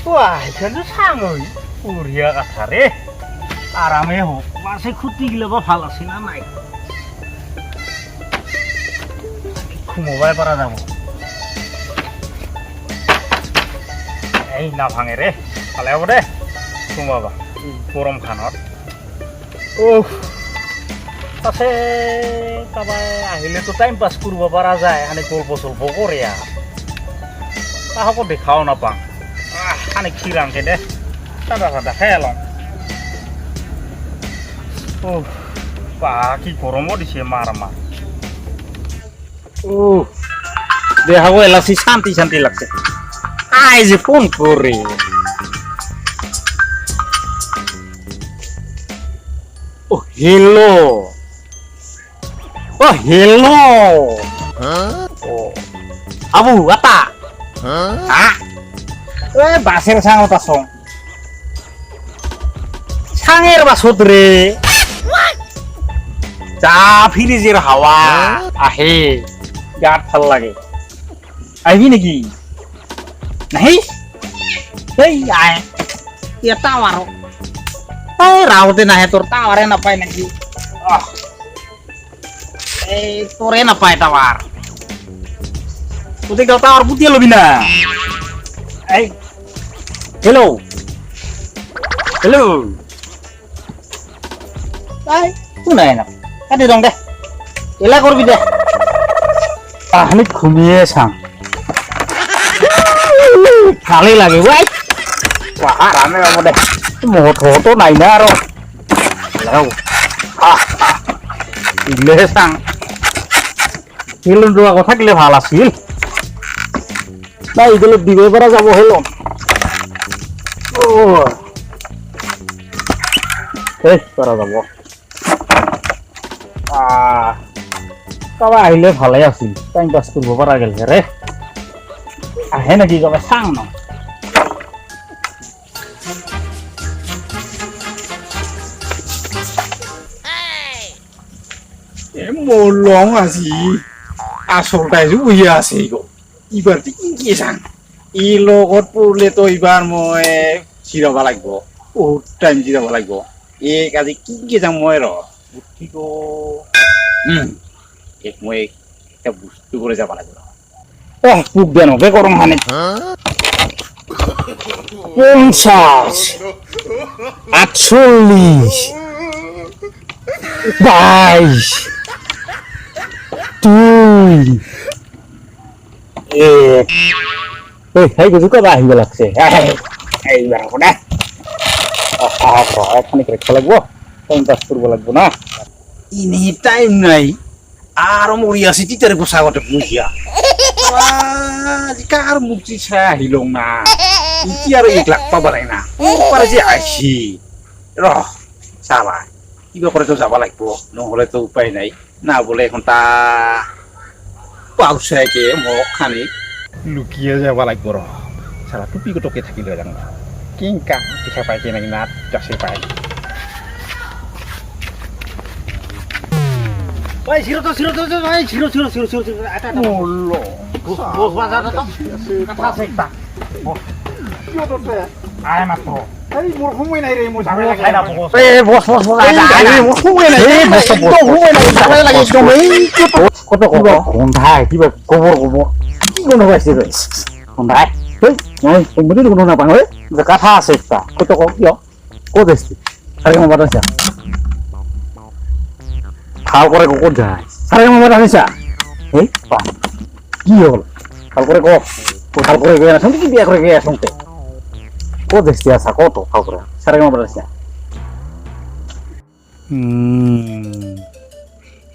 Wah, jangan sanggup. Uria kasare. Arame ho. Masih kuti gila apa falasin anai. Mobile para যাবো এই না ভাঙে রে ভালে হ'ব দে ঘুমাবা গৰম খানত তাতে কাবাই আহিলেতো টাইম পাছ কৰিব পৰা যায় আনি গল্প চল্প কৰে তাহাকো দেখাও নাপাওঁ আনি খিৰাংকে দে ঠাণ্ডা ঠাণ্ডা খাই লওঁ বা কি গৰমো দিছে মাৰ মাৰ দেখাবো এলাচি শান্তি শান্তি লাগছে আই যে ফোন করে ও হেলো ও আবু আতা হ্যাঁ বাসের সাঙত আস সাঙের বাসত রে যা ফ্রিজের হাওয়া আহে গাত ভাল লাগে আইবি নাকি নাই এই আয় এটা আরো এই রাউতে না তোর টাওয়ারে না পায় নাকি এই তোরে না পায় টাওয়ার তুই কেউ টাওয়ার বুঝিয়ে লবি না এই হ্যালো হ্যালো এই তুই নাই না কাটি দং দে এলা করবি দে তাহলে ঘুমিয়ে চাম ভালেই লাগে ভাই আরামে পাব দে মহতো নাই না আৰু ইগলেহে চাং হিলনটো আকৌ থাকিলে ভাল আছিল নাই ইগলত দিব পৰা যাব হেল পৰা যাব কাবা আহিলে ভালে আছিল টাইম পাছ কৰিব পৰা গেল ৰে আহে নাকি কাবা চাং ন মোৰ লং আজি আচলতে বুহি আছে ইবাৰ কি চাং ই লগত পৰলেতো এইবাৰ মই জিৰাব লাগিব বহুত টাইম জিৰাব লাগিব এক আজি কি যাম মই ৰ উঠিব এক মই একটা বস্তু করে যাব লাগবে পুক দেন হবে গরম হানে 50 48 22 2 এই গুজু কবা আহিব লাগছে এইবার হ'ব না এখানে রেখে লাগবো টাইম পাস করব লাগবো না ইনি টাইম নাই আর মরি আছি তিতারে গোসাগতে বুঝিয়া কার মুক্তি ছায় আহিল না ইতি আর 1 লাখ পাবা নাই না পারে যে আইছি র চালা কিবা করে তো যাবা লাগবো নহলে তো উপায় নাই না বলে এখন তা পাউসাইকে মোক খানি লুকিয়ে যাবা লাগবো র সারা টুপি টকে থাকিলে যাং কিংকা দেখা পাই কি নাকি না যাসে পাই ভাই ছিড়ো ভাই ছিড়ো এটা মোল্লো বস বাজাটা তো কথা আছে একটা কিও তোতে আয় মাত্র এই মোর ঘুমাই নাই রে মো ঝামেলা খাই না বস এই বস আয় মোর ঘুমাই নাই এই বস ঘুমাই নাই ঝামেলা লাগে একদম এই কত কোনধাই কি গোবর কি কোন হইছে রে কোনধাই এই মই তুমি কোন না পাং রে কথা আছে একটা কত কিও কো দেছি আরে মো বাতাসা খাল করে কোন যায় সারে মামা আনিছা এই কি হল খাল করে খাল করে গিয়ে আসুন কি বিয়া করে গিয়ে আসুন কো দেখছি আসা কত খাল করে সারে মামা আনিছা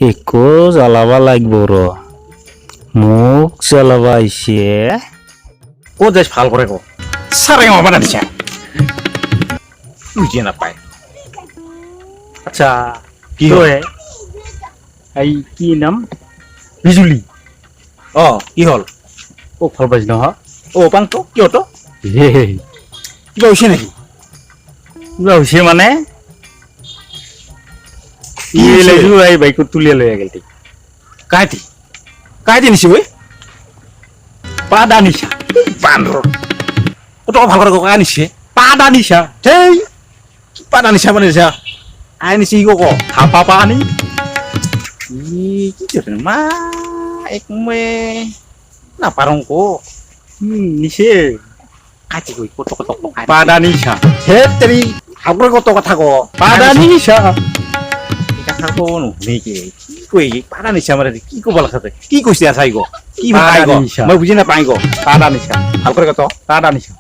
একো জ্বালাবা লাগব র মুখ জ্বালাবা আইছে কো দেশ ভাল করে সারে মামা আনিছা বুঝিয়ে না পায় আচ্ছা কি হয় এই কি নাম বিজুলি কি হল ও ফল বাজ নহ ও পাংটো কিয় তো কিবা হৈছে নেকি কিবা হৈছে মানে এই বাইকত তুলিয়া লৈ গেল কাইতি নিছি বই পাদা নিছা বান্দর কত ভাল করে কক আনিছে পাদা নিশা সেই কি পানা নিছা মানে নিছা আনিছি কক থাপা পানি কি করে মা এক মে না পারং কো নিছে কাটি কই কত কত পাদা নিশা হে তেরি হাবরে কত কথা কো পাদা নিশা কথা কো নেকি কি কই পানা নিছা মানে কি কব লাগাতে কি কইছে আছাই গো কি ভাই গো মই বুঝি না পাই গো পাদা নিশা ভাল করে কত পাদা নিশা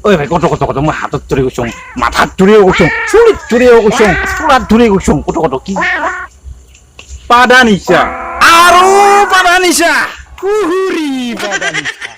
ওই ভাই কত কত কত মই হাতত ধরে গৈছো মাথাত ধরে গৈছো চুলিত ধরে গৈছো চুলাত ধরে গৈছো কত কত কি পাদা নিশা আৰু পানা নিছা কুহুরি পাদা নিশা